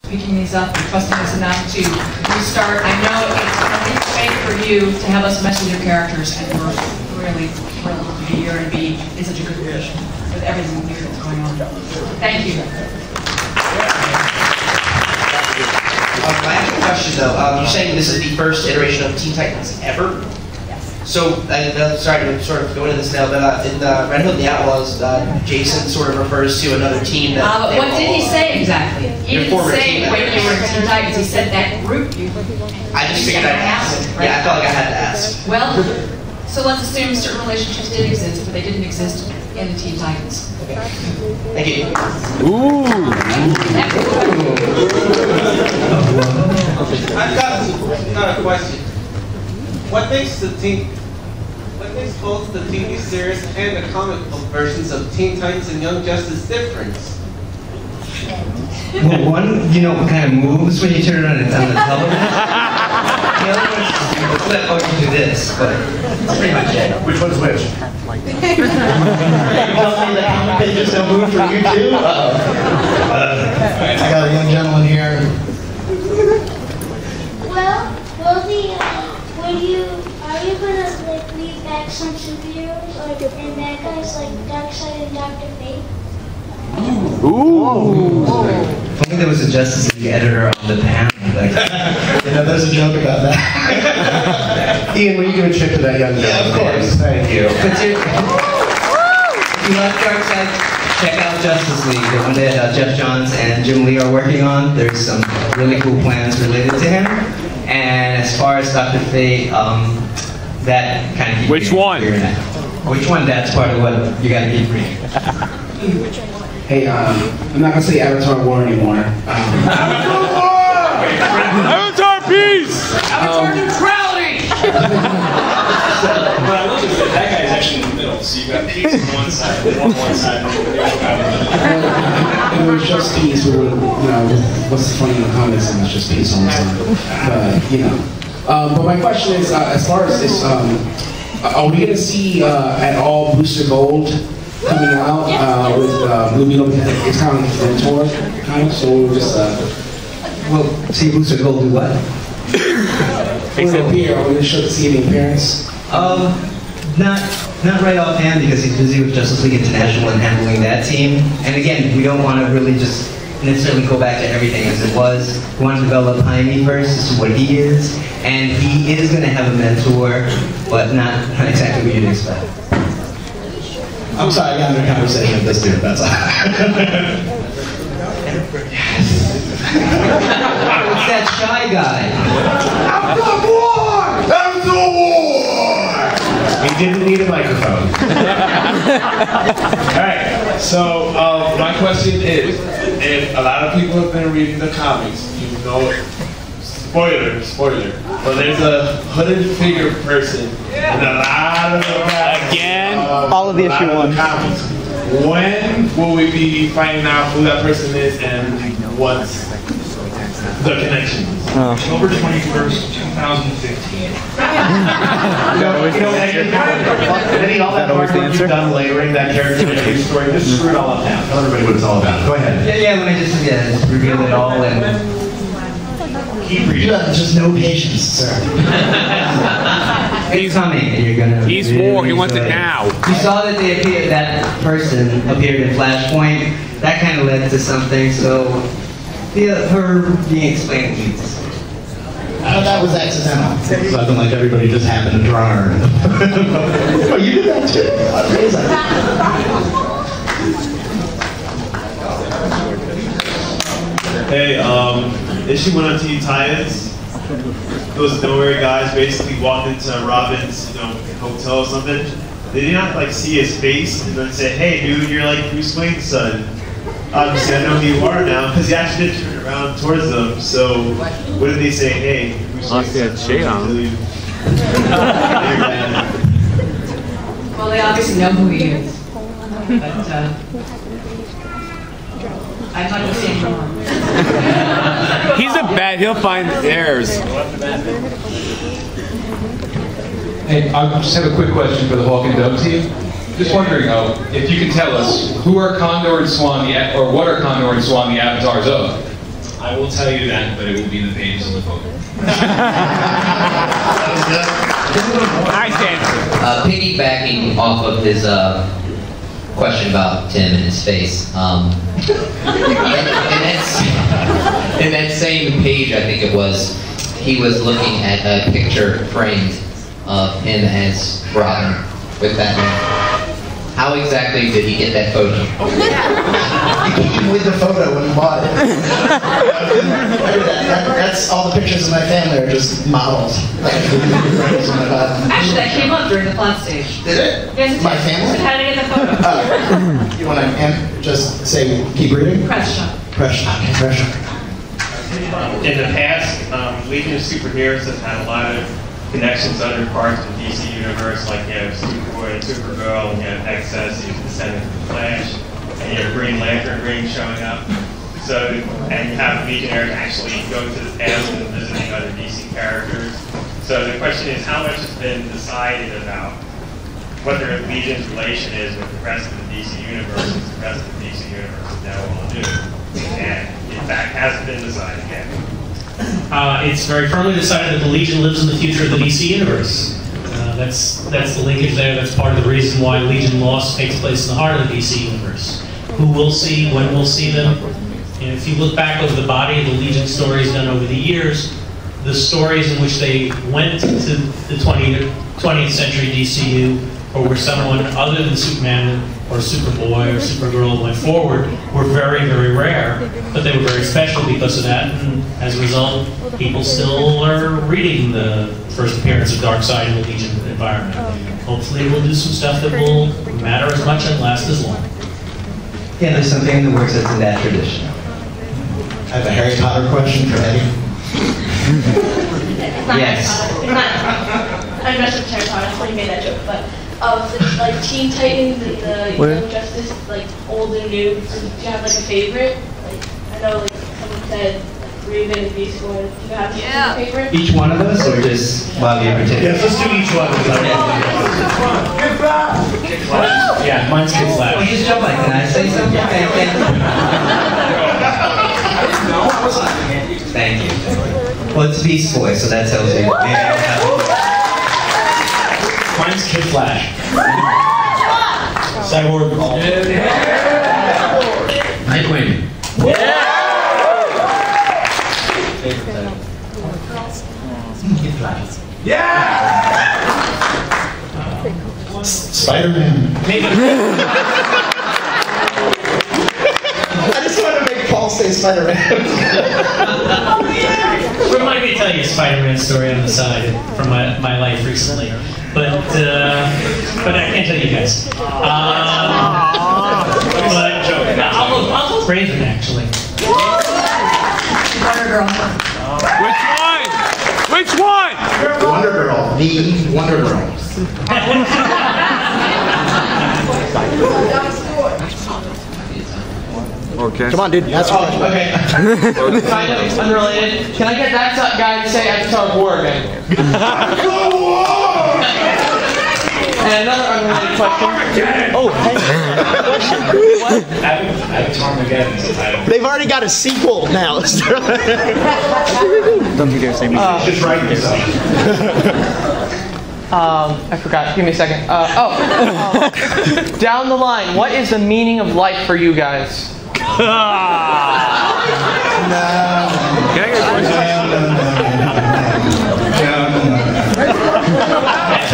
picking these up and trusting us enough to restart. I know it's a big space for you to have us mess with your characters, and we're really thrilled to be here and be in such a good position with everything here that's going on. Thank you. I have a question though. You're saying this is the first iteration of Teen Titans ever? So, sorry to sort of go into this now, but in Red Hood and the Outlaws, Jason sort of refers to another team that... What did he say exactly? He didn't say when you were in Teen Titans, he said that group you... I just figured I'd ask. Right? Yeah, I felt like I had to ask. Well, so let's assume certain relationships did exist, but they didn't exist in the Teen Titans. Okay. Thank you. Ooh! I've got a question. What makes both the TV series and the comic book versions of Teen Titans and Young Justice different? Well, one, you know, kind of moves when you turn it on the television. The other one's flip or you do this, but that's pretty much it. Which one's which? You tell me that they just don't move for you too? I got a young gentleman here. Are you gonna like leave back some superheroes and bad guys like Darkseid and Dr. Fate? Ooh! If only there was a Justice League editor on the panel. Like, you know, there's a joke about that. Ian, will you give a chip to that young gentleman? Yeah, of course. Thank you. But if you like Darkseid, check out Justice League, the one that Jeff Johns and Jim Lee are working on. There's some really cool plans related to him. And as far as Dr. Fate, that kind of... Which one? Which one? That's part of what you gotta keep reading. Hey, I'm not gonna say Avatar War anymore. Avatar War! Avatar Peace! Avatar neutrality! But I will just say, that guy's actually in the middle, so you've got peace on one side, and on one side, and the other guy. It was just peace, you know, what's funny in the comments, and it's just peace on the side. But, you know. But my question is, as far as this, are we going to see at all Booster Gold coming out with Blue Beetle? It's kind of like a mentor, kind of, so we'll just... well, see Booster Gold do what? Will it appear? Are we going to see any appearance? Not right offhand because he's busy with Justice League International and handling that team. And again, we don't want to really just necessarily go back to everything as it was. We want to develop Jaime first as to what he is. And he is going to have a mentor, but not exactly what you'd expect. I'm sorry, I got into a conversation with this dude, that's all. It's that shy guy. After war! He didn't need a microphone. Alright, so my question is, if a lot of people have been reading the comics, you know, spoiler, but there's a hooded figure person in a lot of the comics. Again? All of the issue one. Comics. When will we be finding out who that person is and what's the connection? October 21st, 2015. That always the answer. You've done layering that character into his story. Just screw it all up now. Tell everybody what it's all about. Go ahead. Yeah, let me just reveal it all and... Keep reading. You have just no patience, sir. It's coming, and you're gonna... He's war, he wants it now. You saw that that person appeared in Flashpoint. That kind of led to something, so... her being explained leads. That was accidental. Something like everybody just happened to draw her. Oh, you did that too? Amazing. Hey, issue 1 of Teen Titans. Those nowhere guys basically walked into Robin's, hotel or something. They did not see his face and then say, "Hey, dude, you're like Bruce Wayne's son." Obviously, I know who you are now because he actually did turn around towards them. So, what did they say? Hey, Bruce Wayne's son. Well, they obviously know who he is, but I'd like to see him more. He's a bad, he'll find heirs. Hey, I just have a quick question for the Hawk and Dove team. Just wondering, if you can tell us, who are Condor and Swan, or what are Condor and Swan the avatars of? I will tell you that, but it will be in the pages of the book. Nice answer. Piggybacking off of his question about Tim and his face, in that same page, I think it was, he was looking at a picture framed of him as Robin with Batman. How exactly did he get that photo? He came with the photo when he bought it. That's all the pictures of my family are just models. Actually, that came up during the plot stage. Did it? Yes, it My did. family? So how did I get the photo? You want to just say, keep reading? Press shot. Pressure. Okay, pressure. In the past, Legion of Superheroes has had a lot of connections to other parts of the DC universe, like you have Superboy and Supergirl, and you have Excess, you have Descendants of the Flash, and you have Green Lantern Ring showing up. So, and you have Legionnaires actually go to the past and visiting other DC characters. So the question is, how much has been decided about what their Legion's relation is with the rest of the DC universe, as the rest of the DC universe is now all new? And in fact, hasn't been decided yet. It's very firmly decided that the Legion lives in the future of the DC universe. That's the linkage there. That's part of the reason why Legion Lost takes place in the heart of the DC universe. Who we'll see, when we'll see them. And if you look back over the body of the Legion stories done over the years, the stories in which they went to the 20th century DCU, or where someone other than Superman or Superboy or Supergirl went forward, were very, very rare. But they were very special because of that, and as a result, people still are reading the first appearance of Darkseid in the Legion environment. Hopefully we'll do some stuff that will matter as much and last as long. Yeah, there's something in the works that's in that tradition. I have a Harry Potter question for Eddie. Yes. I messed with Harry Potter, that's why you made that joke, but like Teen Titans and the Young Justice, like old and new, do you have like a favorite? Like, I know like someone said like Raven and Beast Boy, do you have a favorite? Each one of us, or just Bobby in particular? Yes, let's do each one. Yeah, mine's Kid Flash. Well, he's Joe Mike. Can I say something? Thank you. Well, it's Beast Boy, so that tells you. Mine's Kid Flash. Cyborg. Nightwing. Spider-Man. I just wanted to make Paul say Spider-Man. Remind me to tell you a Spider-Man story on the side from my life recently. But I can't tell you guys. I'll go Raven, actually. Wonder Girl. Which one? Wonder Girl. The Wonder Girl. Okay. Come on, dude. That's Okay. Kind of unrelated. Can I get that guy to say Avatar War again? And another unrelated question. Oh, hey. Avatar Mageddon is the title. They've already got a sequel now. Don't forget to say me. Just write yourself. I forgot. Give me a second. Down the line, what is the meaning of life for you guys? Can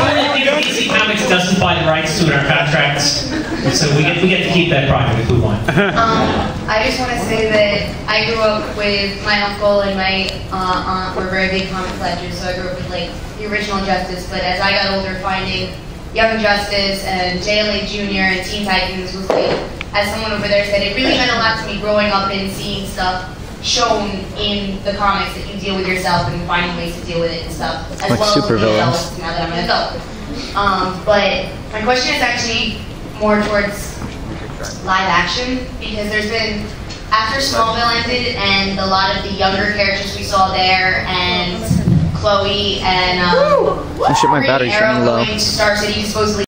I get a DC Comics doesn't buy the rights to it in our contracts, so we get to keep that project if we want. I just want to say that I grew up with my uncle and my aunt were very big comic collectors, so I grew up with like the original Justice. But as I got older, finding Young Justice and JLA Jr. and Teen Titans was like, as someone over there said, it really meant a lot to me growing up and seeing stuff shown in the comics that you deal with yourself and finding ways to deal with it and stuff, as like well super as villains. now that I'm an adult. But my question is actually more towards live action, because there's been, after Smallville ended and a lot of the younger characters we saw there, and Chloe and Oh shit, my Green battery's Arrow running low. going to Star City to supposedly